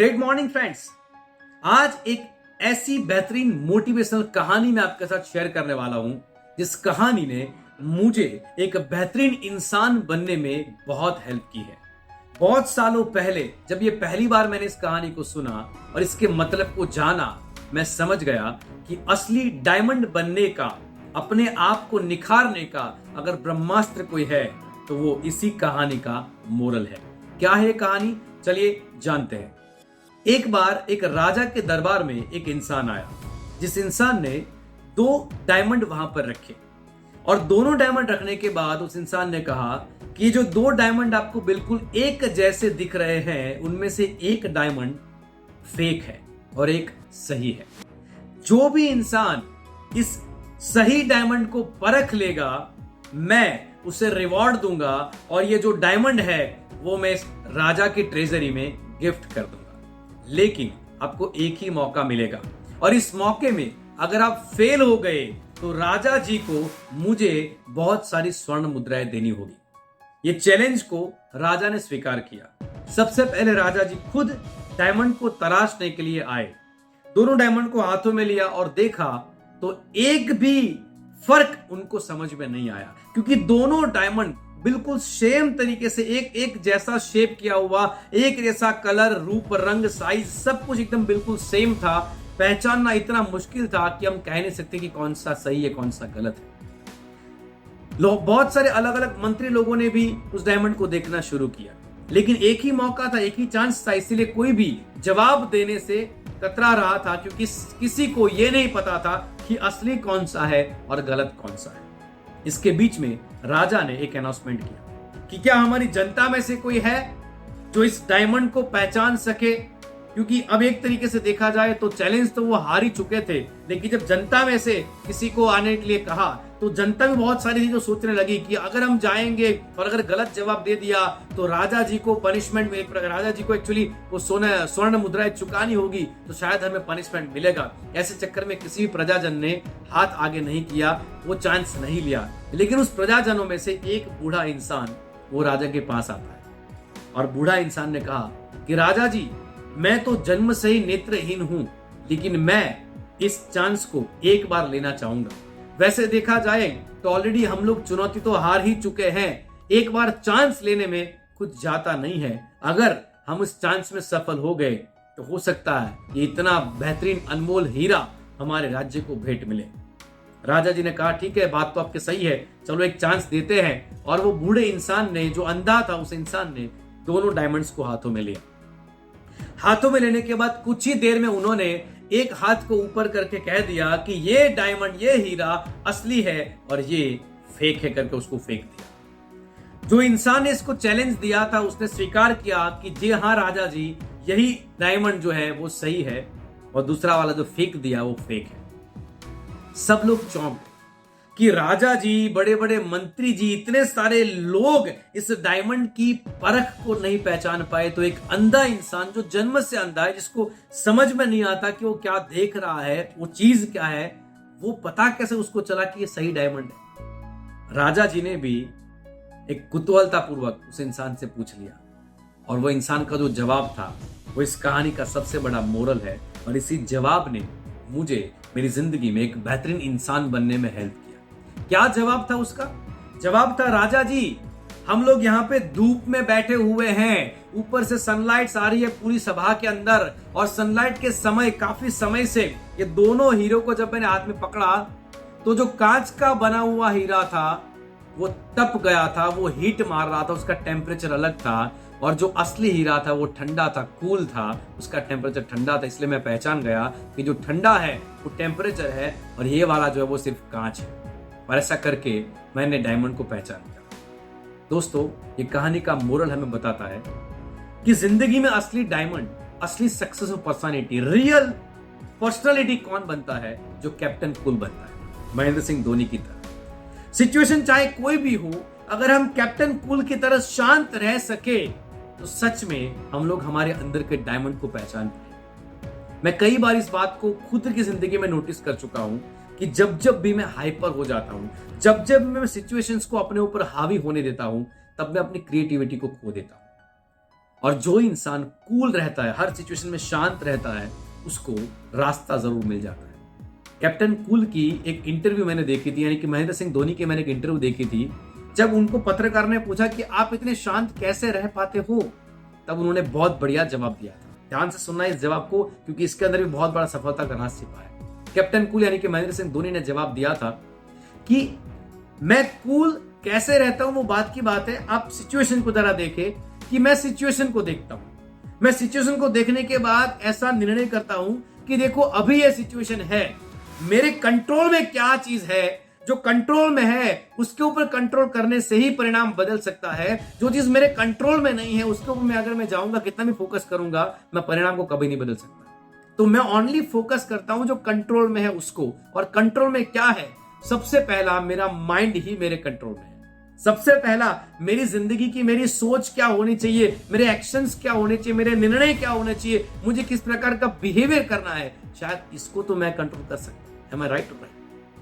Great morning friends. आज एक ऐसी बेहतरीन मोटिवेशनल कहानी मैं आपके साथ शेयर करने वाला हूं जिस कहानी ने मुझे एक बेहतरीन इंसान बनने में बहुत हेल्प की है। बहुत सालों पहले जब ये पहली बार मैंने इस कहानी को सुना और इसके मतलब को जाना, मैं समझ गया कि असली डायमंड बनने का, अपने आप को निखारने का अगर ब्रह्मास्त्र कोई है तो वो इसी कहानी का मोरल है। क्या है ये कहानी, चलिए जानते हैं। एक बार एक राजा के दरबार में एक इंसान आया, जिस इंसान ने 2 डायमंड वहां पर रखे और दोनों डायमंड रखने के बाद उस इंसान ने कहा कि जो 2 डायमंड आपको बिल्कुल एक जैसे दिख रहे हैं, उनमें से एक डायमंड फेक है और एक सही है। जो भी इंसान इस सही डायमंड को परख लेगा, मैं उसे रिवॉर्ड दूंगा और ये जो डायमंड है वो मैं इस राजा की ट्रेजरी में गिफ्ट कर दूंगा। लेकिन आपको एक ही मौका मिलेगा और इस मौके में अगर आप फेल हो गए तो राजा जी को मुझे बहुत सारी स्वर्ण मुद्राएं देनी होगी। ये चैलेंज को राजा ने स्वीकार किया। सबसे पहले राजा जी खुद डायमंड को तराशने के लिए आए। दोनों डायमंड को हाथों में लिया और देखा तो एक भी फर्क उनको समझ में नहीं आया, क्योंकि दोनों डायमंड बिल्कुल सेम तरीके से एक जैसा शेप किया हुआ, एक जैसा कलर, रूप, रंग, साइज, सब कुछ एकदम बिल्कुल सेम था। पहचानना इतना मुश्किल था कि हम कह नहीं सकते कि कौन सा सही है कौन सा गलत है। बहुत सारे अलग अलग मंत्री लोगों ने भी उस डायमंड को देखना शुरू किया, लेकिन एक ही मौका था, एक ही चांस था, इसीलिए कोई भी जवाब देने से कतरा रहा था, क्योंकि किसी को यह नहीं पता था कि असली कौन सा है और गलत कौन सा है। इसके बीच में राजा ने एक अनाउंसमेंट किया कि क्या हमारी जनता में से कोई है जो इस डायमंड को पहचान सके, क्योंकि अब एक तरीके से देखा जाए तो चैलेंज तो वो हार ही चुके थे, लेकिन जब जनता में से किसी को आने के लिए कहा तो जनता भी बहुत सारी चीजें सोचने लगी कि अगर हम जाएंगे और अगर गलत जवाब दे दिया तो राजा जी को पनिशमेंट, राजा जी को एक्चुअली वो स्वर्ण मुद्राएं चुकानी होगी, तो शायद हमें पनिशमेंट मिलेगा। ऐसे चक्कर में किसी भी प्रजाजन ने हाथ आगे नहीं किया, वो चांस नहीं लिया। लेकिन उस प्रजाजनों में से एक बूढ़ा इंसान वो राजा के पास आता है और बूढ़ा इंसान ने कहा कि राजा जी, मैं तो जन्म से ही नेत्रहीन हूं, लेकिन मैं इस चांस को एक बार लेना चाहूंगा। वैसे देखा जाए तो ऑलरेडी हम लोग चुनौती तो हार ही चुके हैं, एक बार चांस लेने में कुछ जाता नहीं है। अगर हम इस चांस में सफल हो गए तो हो सकता है ये इतना बेहतरीन अनमोल हीरा हमारे राज्य को भेंट मिले। राजा जी ने कहा ठीक है, बात तो आपके सही है, चलो एक चांस देते हैं। और वो बूढ़े इंसान ने, जो अंधा था, उस इंसान ने दोनों डायमंड्स को हाथों में लिया। हाथों में लेने के बाद कुछ ही देर में उन्होंने एक हाथ को ऊपर करके कह दिया कि ये डायमंड, ये हीरा असली है और ये फेक है, करके उसको फेंक दिया। जो इंसान ने इसको चैलेंज दिया था उसने स्वीकार किया कि जी हाँ राजा जी, यही डायमंड जो है वो सही है और दूसरा वाला जो फेंक दिया वो फेक है। सब लोग चौंक गए कि राजा जी, बड़े बड़े मंत्री जी, इतने सारे लोग इस डायमंड की परख को नहीं पहचान पाए, तो एक अंधा इंसान जो जन्म से अंधा है, जिसको समझ में नहीं आता कि वो क्या देख रहा है, वो चीज क्या है, वो पता कैसे उसको चला कि ये सही डायमंड है। राजा जी ने भी एक कुतूहलता पूर्वक उस इंसान से पूछ लिया और वो इंसान का जो जवाब था वो इस कहानी का सबसे बड़ा मोरल है और इसी जवाब ने मुझे मेरी जिंदगी में एक बेहतरीन इंसान बनने में हेल्प किया। क्या जवाब था उसका? जवाब था, राजा जी, हम लोग यहाँ पे धूप में बैठे हुए हैं, ऊपर से सनलाइट आ रही है पूरी सभा के अंदर, और सनलाइट के समय, काफी समय से ये दोनों हीरो को जब मैंने हाथ में पकड़ा तो जो कांच का बना हुआ हीरा था वो तप गया था, वो हीट मार रहा था, उसका टेम्परेचर अलग था, और जो असली हीरा था वो ठंडा था, कूल था, उसका टेम्परेचर ठंडा था। इसलिए मैं पहचान गया कि जो ठंडा है वो टेम्परेचर है और ये वाला जो है वो सिर्फ कांच है। और ऐसा करके मैंने डायमंड को पहचान लिया। दोस्तों, ये कहानी का मोरल हमें बताता है कि जिंदगी में असली डायमंड, असली सक्सेसफुल पर्सनालिटी, रियल पर्सनालिटी कौन बनता है? जो कैप्टन कूल बनता है, महेंद्र सिंह धोनी की तरह। सिचुएशन चाहे कोई भी हो, अगर हम कैप्टन कूल की तरह शांत रह सके तो सच में हम लोग हमारे अंदर के डायमंड को पहचान पाए। मैं कई बार इस बात को खुद की जिंदगी में नोटिस कर चुका हूं कि जब भी मैं हाइपर हो जाता हूं, जब मैं सिचुएशंस को अपने ऊपर हावी होने देता हूं, तब मैं अपनी क्रिएटिविटी को खो देता हूं। और जो इंसान कूल रहता है, हर सिचुएशन में शांत रहता है, उसको रास्ता जरूर मिल जाता है। कैप्टन कूल की एक इंटरव्यू मैंने देखी थी, यानी कि महेंद्र सिंह धोनी की मैंने एक इंटरव्यू देखी थी। जब उनको पत्रकार ने पूछा कि आप इतने शांत कैसे रह पाते हो, तब उन्होंने बहुत बढ़िया जवाब दिया था। ध्यान से सुनना इस जवाब को, क्योंकि इसके अंदर भी बहुत बड़ा सफलता का राज छिपा है। कैप्टन कूल यानी कि महेंद्र सिंह धोनी ने जवाब दिया था कि मैं कूल कैसे रहता हूं, वो बात की बात है, आप सिचुएशन को जरा देखें कि मैं सिचुएशन को देखता हूं। मैं सिचुएशन को देखने के बाद ऐसा निर्णय करता हूं कि देखो अभी ये सिचुएशन है, मेरे कंट्रोल में क्या चीज है, जो कंट्रोल में है उसके ऊपर कंट्रोल करने से ही परिणाम बदल सकता है। जो चीज मेरे कंट्रोल में नहीं है उसके ऊपर अगर मैं जाऊंगा, कितना भी फोकस करूंगा, मैं परिणाम को कभी नहीं बदल सकता। तो मैं ओनली फोकस करता हूं जो कंट्रोल में है उसको। और कंट्रोल में क्या है? सबसे पहला मेरा माइंड ही मेरे कंट्रोल में है। सबसे पहला मेरी जिंदगी की मेरी सोच क्या होनी चाहिए, मेरे एक्शंस क्या होने चाहिए, मेरे निर्णय क्या होने चाहिए, मुझे किस प्रकार का बिहेवियर करना है, शायद इसको तो मैं कंट्रोल कर सकता हूं। Am I right?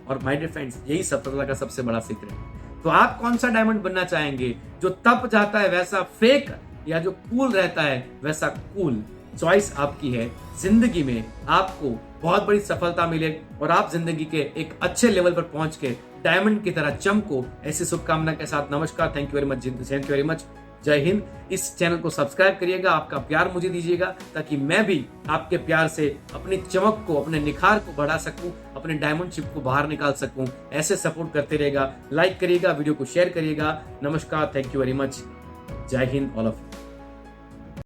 और माय डियर फ्रेंड्स, यही सफलता का सबसे बड़ा सीक्रेट है। तो आप कौन सा डायमंड बनना चाहेंगे? जो तप जाता है वैसा फेक, या जो कूल रहता है वैसा कूल? चॉइस आपकी है। जिंदगी में आपको बहुत बड़ी सफलता मिले और आप जिंदगी के एक अच्छे लेवल पर पहुंच के डायमंड की तरह चमको, ऐसी शुभकामना के साथ नमस्कार। Thank you very much. Thank you very much. जय हिंद। इस चैनल को सब्सक्राइब करिएगा, आपका प्यार मुझे दीजिएगा, ताकि मैं भी आपके प्यार से अपनी चमक को, अपने निखार को बढ़ा सकूं, अपने डायमंड शिप को बाहर निकाल सकूं। ऐसे सपोर्ट करते रहेगा। लाइक करिएगा, वीडियो को शेयर करिएगा। नमस्कार। Thank you very much. जय हिंद ऑल ऑफ यू।